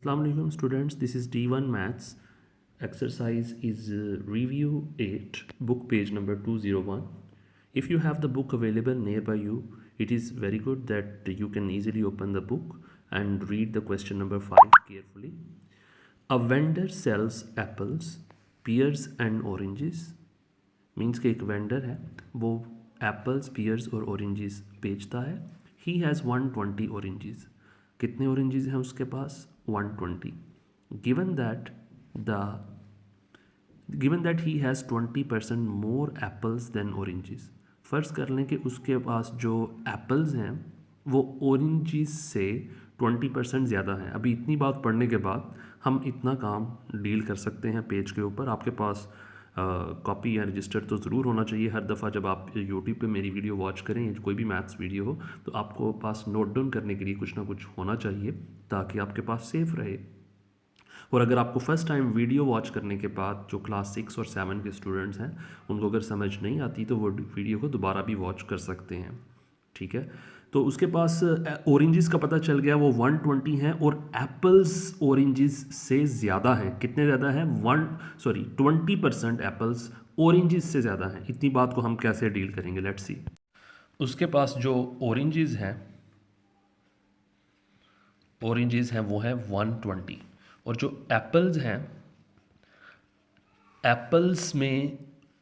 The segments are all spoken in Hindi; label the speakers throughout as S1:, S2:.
S1: Assalamualaikum students, this is D1 Maths. Exercise is review 8, book page number 201. If you have the book available nearby you, it is very good that you can easily open the book and read the question number 5 carefully. A vendor sells apples, pears and oranges. Means कि एक वेंडर है वो एप्पल्स पियर्स और ऑरेंजेस बेचता है. He has 120 oranges. कितने ऑरेंजेस हैं उसके पास? 120. Given that he has 20% more apples than oranges. फ़र्ज़ कर लें कि उसके पास जो एप्पल्स हैं वो ऑरेंजेस से 20% ज़्यादा हैं. अभी इतनी बात पढ़ने के बाद हम इतना काम डील कर सकते हैं पेज के ऊपर. आपके पास कॉपी या रजिस्टर तो ज़रूर होना चाहिए. हर दफ़ा जब आप यूट्यूब पे मेरी वीडियो वॉच करें या कोई भी मैथ्स वीडियो हो तो आपको पास नोट डाउन करने के लिए कुछ ना कुछ होना चाहिए ताकि आपके पास सेफ रहे. और अगर आपको फ़र्स्ट टाइम वीडियो वॉच करने के बाद जो क्लास 6 और 7 के स्टूडेंट्स हैं उनको अगर समझ नहीं आती तो वो वीडियो को दोबारा भी वॉच कर सकते हैं. ठीक है, तो उसके पास ऑरेंजेस का पता चल गया वो 120 हैं और एप्पल्स ऑरेंजेस से ज़्यादा हैं. कितने ज़्यादा हैं? 20% एप्पल्स ऑरेंजेस से ज़्यादा हैं. इतनी बात को हम कैसे डील करेंगे? Let's see. उसके पास जो ऑरेंजेस हैं वो है 120 और जो एप्पल्स हैं एप्पल्स में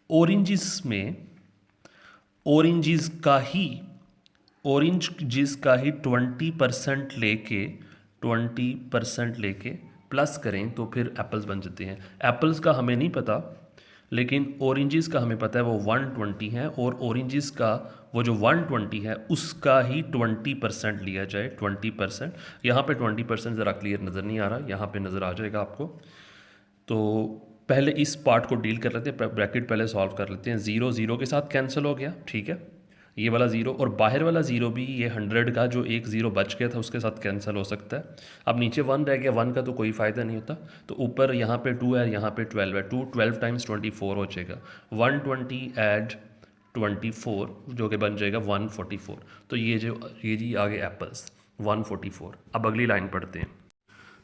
S1: ऑरेंजेस का ही 20% लेके प्लस करें तो फिर एप्पल्स बन जाते हैं. एप्पल्स का हमें नहीं पता लेकिन ऑरेंजेस का हमें पता है वो 120 है और ऑरेंजेस का वो जो 120 है उसका ही 20% लिया जाए. 20%. यहाँ पे 20% ज़रा क्लियर नज़र नहीं आ रहा, यहाँ पे नज़र आ जाएगा आपको. तो पहले इस पार्ट को डील कर लेते हैं. ब्रैकेट पहले सॉल्व कर लेते हैं. 0 0 के साथ कैंसिल हो गया. ठीक है, ये वाला 0 और बाहर वाला 0 भी ये 100 का जो एक 0 बच गया था उसके साथ कैंसिल हो सकता है. अब नीचे 1 रह गया. 1 का तो कोई फ़ायदा नहीं होता. तो ऊपर यहाँ पे 2 है, यहाँ पे 12 है. 12 टाइम्स 24 हो जाएगा. 120 ऐड 24 जो कि बन जाएगा 144. तो ये जी आगे एप्पल्स 144. अब अगली लाइन पढ़ते हैं.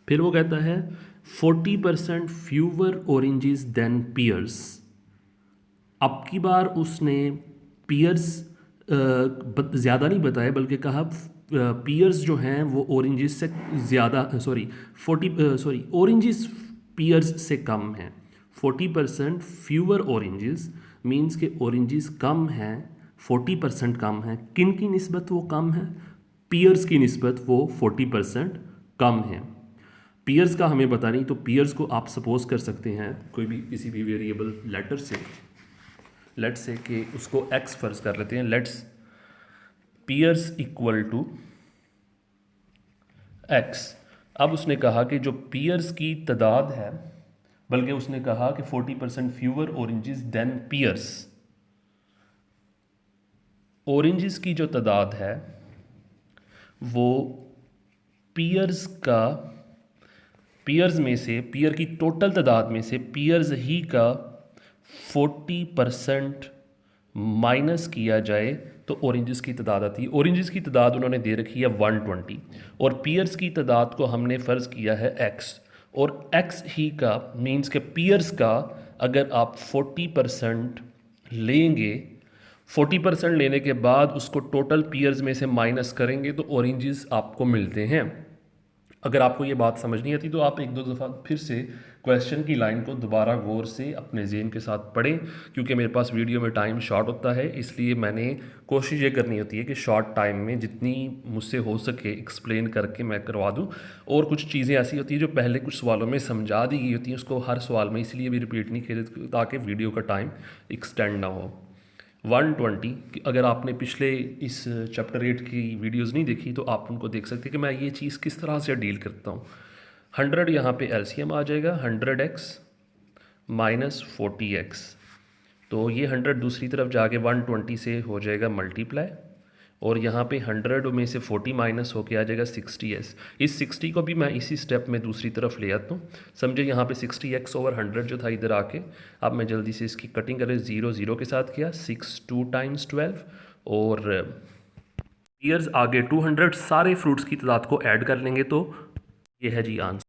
S1: फिर वो कहता है 40% फ्यूवर ऑरेंजेस देन पियर्स. अब की बार उसने पियर्स ज़्यादा नहीं बताया बल्कि कहा पियर्स जो हैं वो ऑरेंजेस से ज़्यादा ऑरेंजेस पियर्स से कम हैं. 40% फ्यूवर ऑरेंजेस मीन्स के ऑरेंजेस कम हैं. 40% कम हैं. किन की निस्बत वो कम है? पियर्स की निस्बत वो 40% कम है. पियर्स का हमें पता नहीं तो पियर्स को आप सपोज कर सकते हैं कोई भी किसी भी वेरिएबल लेटर से. लेट्स से कि उसको x फर्ज कर लेते हैं. Let's pears equal to x. अब उसने कहा कि जो पियर्स की तादाद है बल्कि उसने कहा कि 40% fewer oranges than pears. Oranges की जो तादाद है वो पियर्स में से पियर की टोटल तादाद में से पियर्स ही का 40% माइनस किया जाए तो ऑरेंजेस की तादाद आती है. ऑरेंजेस की तादाद उन्होंने दे रखी है 120 और पियर्स की तादाद को हमने फ़र्ज़ किया है x. और x ही का मीन्स के पियर्स का अगर आप 40% लेंगे, 40% लेने के बाद उसको टोटल पियर्स में से माइनस करेंगे तो ऑरेंजेस आपको मिलते हैं. अगर आपको ये बात समझ नहीं आती तो आप एक दो दफ़ा फिर से क्वेश्चन की लाइन को दोबारा गौर से अपने ज़हन के साथ पढ़ें. क्योंकि मेरे पास वीडियो में टाइम शॉर्ट होता है इसलिए मैंने कोशिश ये करनी होती है कि शॉर्ट टाइम में जितनी मुझसे हो सके एक्सप्लेन करके मैं करवा दूं. और कुछ चीज़ें ऐसी होती हैं जो पहले कुछ सवालों में समझा दी गई होती हैं उसको हर सवाल में इसलिए भी रिपीट नहीं किया ताकि वीडियो का टाइम एक्सटेंड ना हो. 120 अगर आपने पिछले इस चैप्टर 8 की वीडियोस नहीं देखी तो आप उनको देख सकते हैं कि मैं ये चीज़ किस तरह से डील करता हूँ. 100 यहाँ पे एलसीएम आ जाएगा 100x माइनस 40x. तो ये 100 दूसरी तरफ जाके 120 से हो जाएगा मल्टीप्लाई और यहाँ पे 100 में से 40 माइनस होके आ जाएगा 60s. इस 60 को भी मैं इसी स्टेप में दूसरी तरफ ले आता हूँ. समझे यहाँ पे 60x ओवर 100 जो था इधर आके. अब मैं जल्दी से इसकी कटिंग करें. 0 0 के साथ किया 6 2 टाइम्स 12 और ईयर्स आगे 200. सारे फ्रूट्स की तादाद को ऐड कर लेंगे तो ये है जी आंसर.